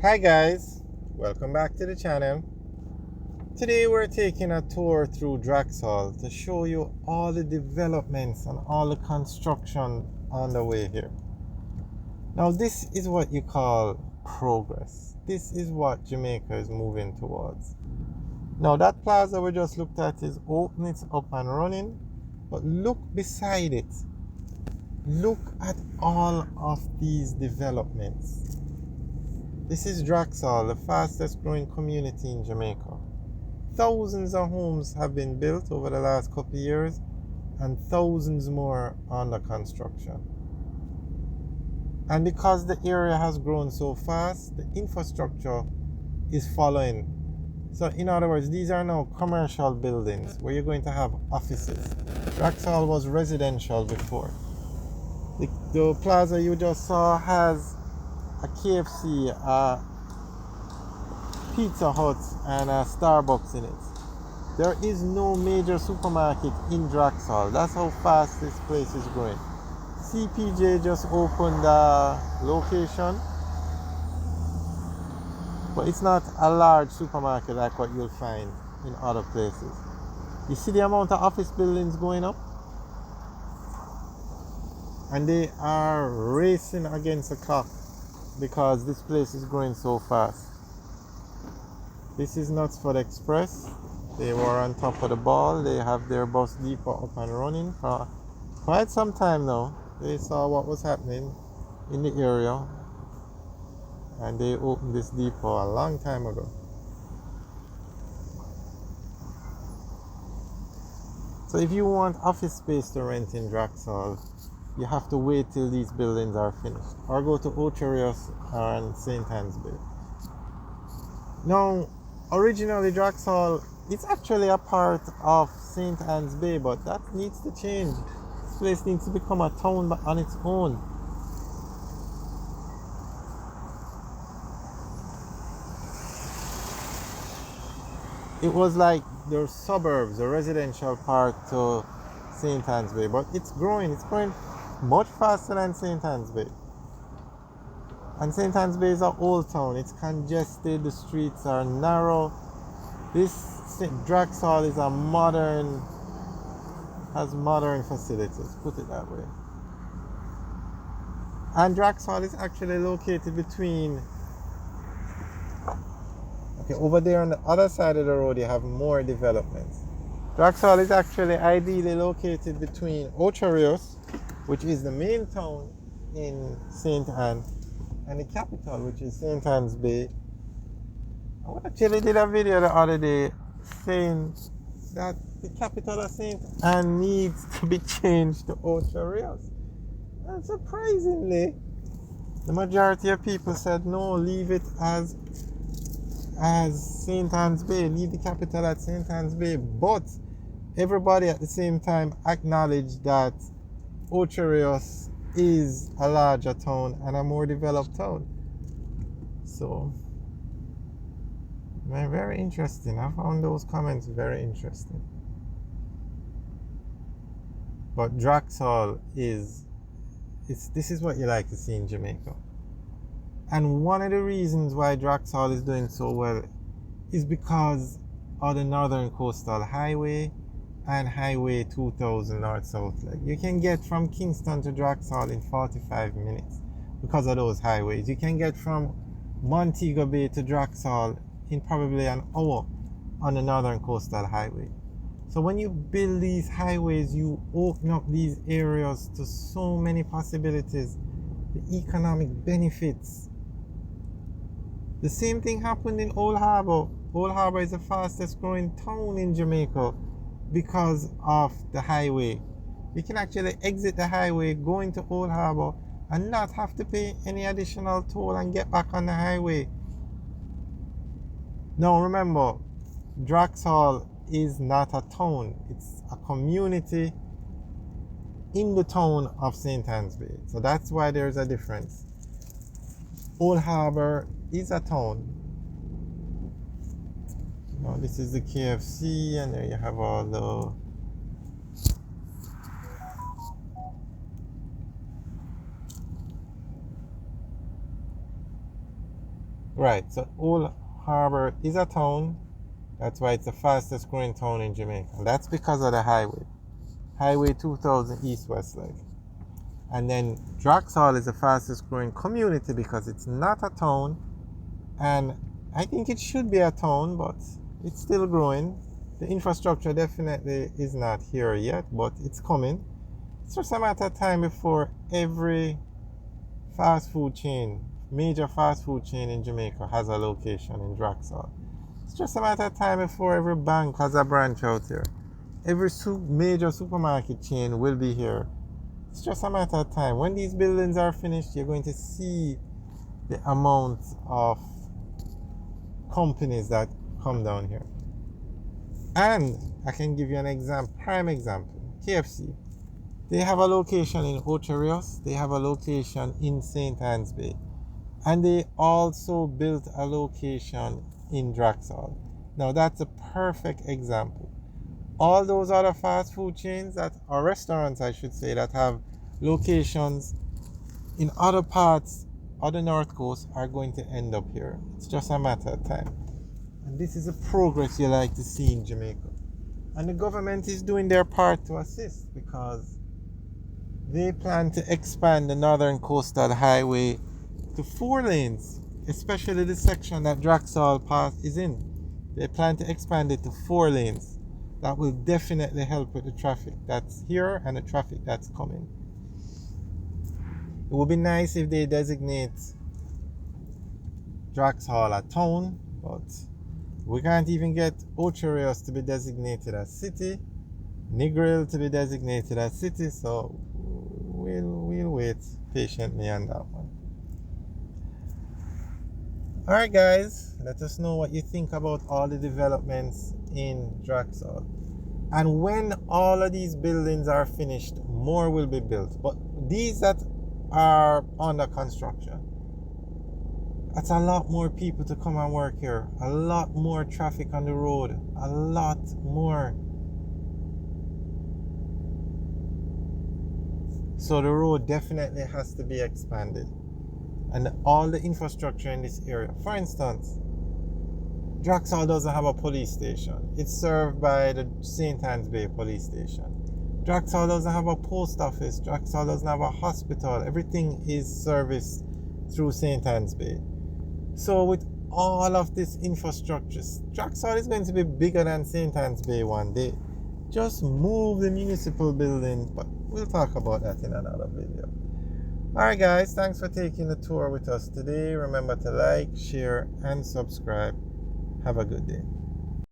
Hi guys, welcome back to the channel. Today we're taking a tour through Drax Hall to show you all the developments and all the construction on the way here. Now this is what you call progress. This is what Jamaica is moving towards. Now that plaza we just looked at is open, it's up and running, but look beside it. Look at all of these developments. This is Drax Hall, the fastest growing community in Jamaica. Thousands of homes have been built over the last couple of years and thousands more under construction. And because the area has grown so fast, the infrastructure is following. So in other words, these are now commercial buildings where you're going to have offices. Drax Hall was residential before. The plaza you just saw has a KFC, a Pizza Hut and a Starbucks in it. There is no major supermarket in Drax Hall. That's how fast this place is growing. CPJ just opened a location, but it's not a large supermarket like what you'll find in other places. You see the amount of office buildings going up? And they are racing against the clock because this place is growing so fast. This is Knutsford Express. They were on top of the ball. They have their bus depot up and running for quite some time now. They saw what was happening in the area and they opened this depot a long time ago. So if you want office space to rent in Drax Hall, you have to wait till these buildings are finished or go to Ocherios and St. Anne's Bay. Now, originally Drax Hall, it's actually a part of St. Anne's Bay, but that needs to change. This place needs to become a town on its own. It was like the suburbs, the residential part to St. Anne's Bay, but it's growing much faster than St. Anne's Bay. And St. Anne's Bay is an old town. It's congested, the streets are narrow. This Drax Hall is has modern facilities, put it that way. And Drax Hall is actually located between, over there on the other side of the road you have more developments. Drax Hall is actually ideally located between Ocherios, which is the main town in St. Anne, and the capital, which is St. Anne's Bay. I actually did a video the other day saying that the capital of St. Anne needs to be changed to Ocherios. And surprisingly, the majority of people said no, leave it as St. Anne's Bay, leave the capital at St. Anne's Bay. But everybody at the same time acknowledged that Ocherios is a larger town and a more developed town. So, very interesting. I found those comments very interesting. But Drax Hall this is what you like to see in Jamaica. And one of the reasons why Drax Hall is doing so well is because of the Northern Coastal Highway and Highway 2000 north-south leg. You can get from Kingston to Drax Hall in 45 minutes because of those highways. You can get from Montego Bay to Drax Hall in probably an hour on the Northern Coastal Highway. So when you build these highways, you open up these areas to so many possibilities, the economic benefits. The same thing happened in Old Harbour. Old Harbour is the fastest growing town in Jamaica because of the highway. You can actually exit the highway, go into Old Harbour, and not have to pay any additional toll and get back on the highway. Now remember, Drax Hall is not a town. It's a community in the town of St. Anne's Bay. So that's why there's a difference. Old Harbour is a town. Now this is the KFC, and there you have all the Right, so Old Harbor is a town. That's why it's the fastest growing town in Jamaica. And that's because of the highway. Highway 2000 east-west leg. And then Drax Hall is the fastest growing community because it's not a town. And I think it should be a town, but it's still growing. The infrastructure definitely is not here yet, but it's coming. It's just a matter of time before every fast food chain, major fast food chain in Jamaica has a location in Drax Hall. It's just a matter of time before every bank has a branch out here. Every major supermarket chain will be here. It's just a matter of time. When these buildings are finished, you're going to see the amount of companies that come down here. And I can give you an example, prime example. KFC. They have a location in Ocho Rios. They have a location in St. Anne's Bay. And they also built a location in Drax Hall. Now that's a perfect example. All those other fast food chains or restaurants, I should say, that have locations in other parts of the North Coast are going to end up here. It's just a matter of time. And this is a progress you like to see in Jamaica. And the government is doing their part to assist because they plan to expand the Northern Coastal Highway to 4 lanes, especially the section that Drax Hall Pass is in. They plan to expand it to 4 lanes. That will definitely help with the traffic that's here and the traffic that's coming. It would be nice if they designate Drax Hall a town, but we can't even get Ocho Rios to be designated as city, Negril to be designated as city, so we'll wait patiently on that one. Alright guys, let us know what you think about all the developments in Drax Hall. And when all of these buildings are finished, more will be built. But these that are under construction, that's a lot more people to come and work here. A lot more traffic on the road. A lot more. So the road definitely has to be expanded. And all the infrastructure in this area. For instance, Drax Hall doesn't have a police station. It's served by the St. Anne's Bay police station. Drax Hall doesn't have a post office. Drax Hall doesn't have a hospital. Everything is serviced through St. Anne's Bay. So with all of this infrastructure, Drax Hall is going to be bigger than St. Anne's Bay one day. Just move the municipal building, but we'll talk about that in another video. Alright guys, thanks for taking the tour with us today. Remember to like, share, and subscribe. Have a good day.